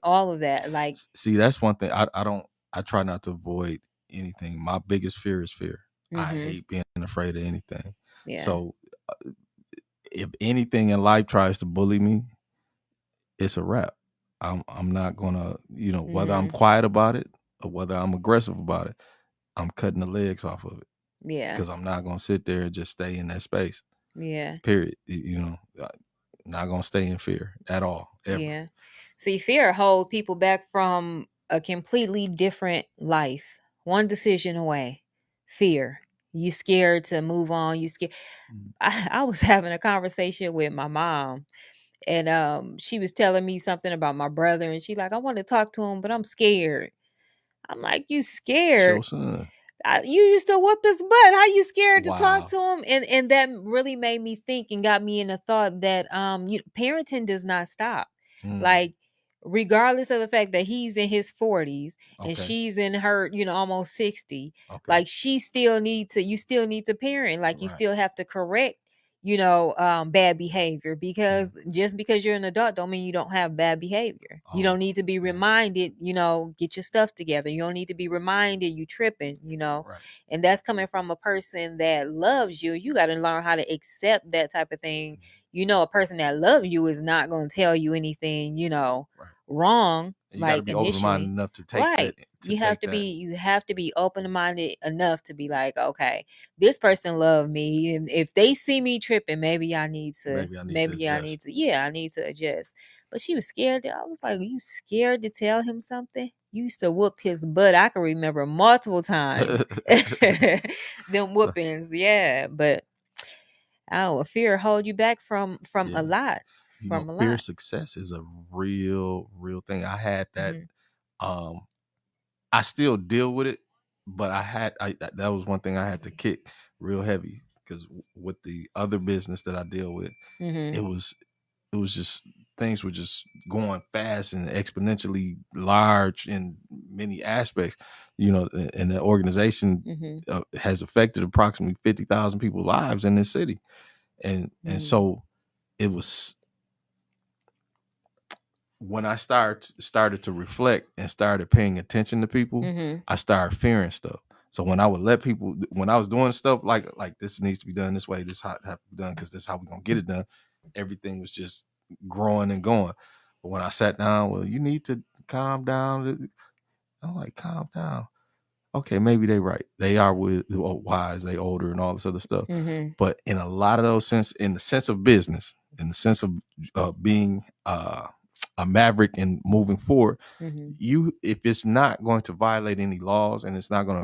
all of that. Like, See, that's one thing I try not to avoid anything. My biggest fear is fear. I mm-hmm. hate being afraid of anything. Yeah. So if anything in life tries to bully me, it's a wrap. I'm not gonna, whether I'm Mm-hmm. quiet about it or whether I'm aggressive about it, I'm cutting the legs off of it Yeah. because I'm not gonna sit there and just stay in that space. Yeah. Period. Not gonna stay in fear at all, ever. Yeah. See, fear hold people back from a completely different life. One decision away. Fear. You scared to move on. You scared. Mm. I was having a conversation with my mom, and she was telling me something about my brother, and she like, I want to talk to him, but I'm scared. I'm like, you scared? Show son. You used to whoop his butt. How you scared to talk Wow. to him? And that really made me think and got me in the thought that parenting does not stop. Mm. Like, regardless of the fact that he's in his 40s and Okay. she's in her, almost 60, Okay. like you still need to parent. Like, you Right. still have to correct bad behavior, because just because you're an adult don't mean you don't have bad behavior. You Oh, don't need to be right. reminded, get your stuff together. You don't need to be reminded you tripping, Right. and that's coming from a person that loves you. You got to learn how to accept that type of thing. A person that loves you is not going to tell you anything, Right. wrong, And you got to like be open minded initially. enough to take that. Right. You have to be open minded enough to be like, okay, this person love me, and if they see me tripping, maybe I need to Maybe I need to adjust. yeah, I need to adjust. But she was scared. I was like, are you scared to tell him something? You used to whoop his butt. I can remember multiple times them So, whoopings. Yeah, but fear hold you back from yeah. a lot, from a Fear of lot. success is a real thing. I had that. Hmm. Um, I still deal with it, but that was one thing I had to kick real heavy because with the other business that I deal with, Hmm. it was it was just things were just going fast and exponentially large in many aspects. And the organization Hmm. has affected approximately 50,000 people's lives in this city, and Hmm. so it was when I started to reflect and started paying attention to people, Hmm. I started fearing stuff. So when I would let people, when I was doing stuff like this needs to be done this way, this how it have to be done because this is how we're gonna get it done. Everything was just growing and going. But when I sat down, well, you need to calm down. I'm like, calm down. Okay, maybe they right. They are wise. They older and all this other stuff. Hmm. But in a lot of those sense, in the sense of business, in the sense of being a maverick and moving forward, Hmm. if it's not going to violate any laws and it's not going to